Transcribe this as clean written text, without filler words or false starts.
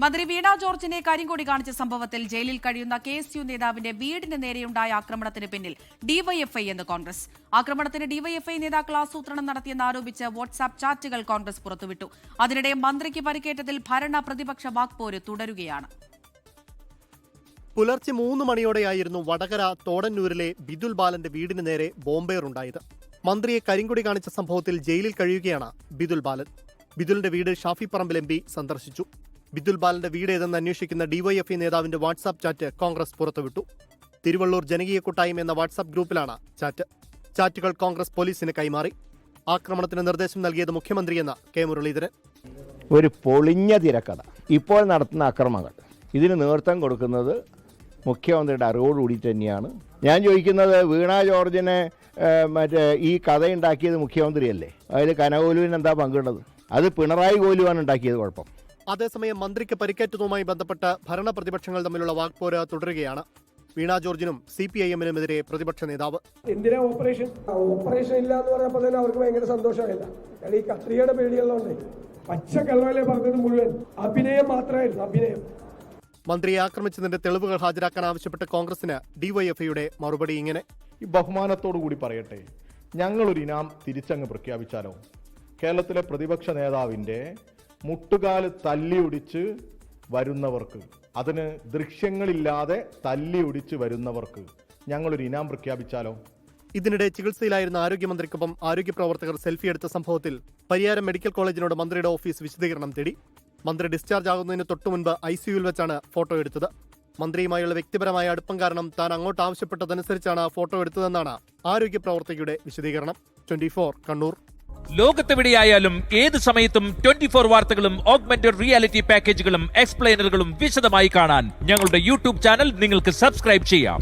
മന്ത്രി വീണ ജോർജിനെ കരിങ്കൊടി കാണിച്ച സംഭവത്തിൽ ജയിലിൽ കഴിയുന്ന KSU നേതാവിന്റെ വീടിന് നേരെയുണ്ടായ ആക്രമണത്തിന് പിന്നിൽ ഡിവൈഎഫ്ഐ എന്ന് കോൺഗ്രസ്. ആക്രമണത്തിന് ഡിവൈഎഫ്ഐ നേതാക്കൾ ആസൂത്രണം നടത്തിയെന്ന് ആരോപിച്ച് വാട്സാപ്പ് ചാറ്റുകൾ കോൺഗ്രസ് പുറത്തുവിട്ടു. അതിനിടെ മന്ത്രിക്ക് പരിക്കേറ്റതിൽ ഭരണ പ്രതിപക്ഷ വാക്പോര് തുടരുകയാണ്. പുലർച്ചെ 3 മണിയോടെയായിരുന്നു വടകര തോടന്നൂരിലെ ബിദുൽ ബാലന്റെ വീടിന് നേരെ ബോംബേറുണ്ടായത്. മന്ത്രിയെ കരിങ്കൊടി കാണിച്ച സംഭവത്തിൽ ജയിലിൽ കഴിയുകയാണ് ബിദുൽ ബാലൻ. ബിദുലിന്റെ വീട് ഷാഫി പറമ്പിൽ MP സന്ദർശിച്ചു. ബിദുൽ ബാലന്റെ വീട് ഏതെന്ന് അന്വേഷിക്കുന്ന ഡിവൈഎഫ്ഐ നേതാവിന്റെ വാട്സാപ്പ് ചാറ്റ് കോൺഗ്രസ് പുറത്തുവിട്ടു. തിരുവള്ളൂർ ജനകീയ കൂട്ടായ്മ എന്ന വാട്സാപ്പ് ഗ്രൂപ്പിലാണ് ചാറ്റ്. ചാറ്റുകൾ കോൺഗ്രസ് പോലീസിന് കൈമാറി. ആക്രമണത്തിന് നിർദ്ദേശം നൽകിയത് മുഖ്യമന്ത്രിയെന്ന് K. മുരളീധരൻ. ഒരു പൊളിഞ്ഞ തിരക്കഥ. ഇപ്പോൾ നടത്തുന്ന അക്രമങ്ങൾ ഇതിന് നേതൃത്വം കൊടുക്കുന്നത് മുഖ്യമന്ത്രിയുടെ അറിവോടുകൂടി തന്നെയാണ്. ഞാൻ ചോദിക്കുന്നത്, വീണ ജോർജിനെ ഈ കഥയുണ്ടാക്കിയത് മുഖ്യമന്ത്രിയല്ലേ? അതിൽ കനകോലുവിന് എന്താ പങ്കുള്ളത്? അത് പിണറായി കോലുവാണ് ഉണ്ടാക്കിയത്. കുഴപ്പം. അതേസമയം മന്ത്രിക്ക് പരിക്കേറ്റതുമായി ബന്ധപ്പെട്ട് ഭരണ പ്രതിപക്ഷങ്ങൾ തമ്മിലുള്ള വാക്പോര് തുടരുകയാണ്. വീണ ജോർജിനും CPIM-നുമെതിരെ പ്രതിപക്ഷ നേതാവ്. എന്തിനാ ഓപ്പറേഷൻ ഇല്ല എന്ന് പറഞ്ഞപ്പോൾ തന്നെ അവർക്ക് ഭയങ്കര സന്തോഷമായില്ല. കാരണം ഈ കത്രികയുടെ പേടിയുള്ളതുകൊണ്ട് പച്ചക്കള്ളവല്ലേ പറഞ്ഞത് മുഴുവൻ അഭിനയം മാത്രമായിരുന്നു. അഭിനയം. മന്ത്രിയെ ആക്രമിച്ചതിന്റെ തെളിവുകൾ ഹാജരാക്കാൻ ആവശ്യപ്പെട്ട് കോൺഗ്രസിന് ഡിവൈഎഫ്ഐയുടെ മറുപടി ഇങ്ങനെ. ഈ ബഹുമാനത്തോടു കൂടി പറയട്ടെ, ഞങ്ങളൊരു ഇനാം തിരിച്ചങ്ങ് പ്രഖ്യാപിച്ചാലോ? കേരളത്തിലെ പ്രതിപക്ഷ നേതാവിൻ്റെ മുട്ടുകാല് തല്ലിയൊടിച്ച് വരുന്നവർക്ക്, അതിന് ദൃശ്യങ്ങളില്ലാതെ തല്ലിയൊടിച്ച് വരുന്നവർക്ക് ഞങ്ങളൊരു ഇനാം പ്രഖ്യാപിച്ചാലോ? ഇതിനിടെ ചികിത്സയിലായിരുന്ന ആരോഗ്യമന്ത്രിക്കൊപ്പം ആരോഗ്യ പ്രവർത്തകർ സെൽഫി എടുത്ത സംഭവത്തിൽ പരിയാരം മെഡിക്കൽ കോളേജിനോട് മന്ത്രിയുടെ ഓഫീസ് വിശദീകരണം തേടി. മന്ത്രി ഡിസ്ചാർജ് ആകുന്നതിന് തൊട്ടുമുൻപ് ICUവിൽ വെച്ചാണ് ഫോട്ടോ എടുത്തത്. മന്ത്രിയുമായുള്ള വ്യക്തിപരമായ അടുപ്പം കാരണം താൻ അങ്ങോട്ട് ആവശ്യപ്പെട്ടതനുസരിച്ചാണ് ഫോട്ടോ എടുത്തതെന്നാണ് ആരോഗ്യ പ്രവർത്തകയുടെ വിശദീകരണം. 24 കണ്ണൂർ. ലോകത്തെവിടെയായാലും ഏത് സമയത്തും 24 വാർത്തകളും ഓഗ്മെന്റഡ് റിയാലിറ്റി പാക്കേജുകളും എക്സ്പ്ലെയിനറുകളും വിശദമായി കാണാൻ ഞങ്ങളുടെ YouTube ചാനൽ നിങ്ങൾക്ക് സബ്സ്ക്രൈബ് ചെയ്യാം.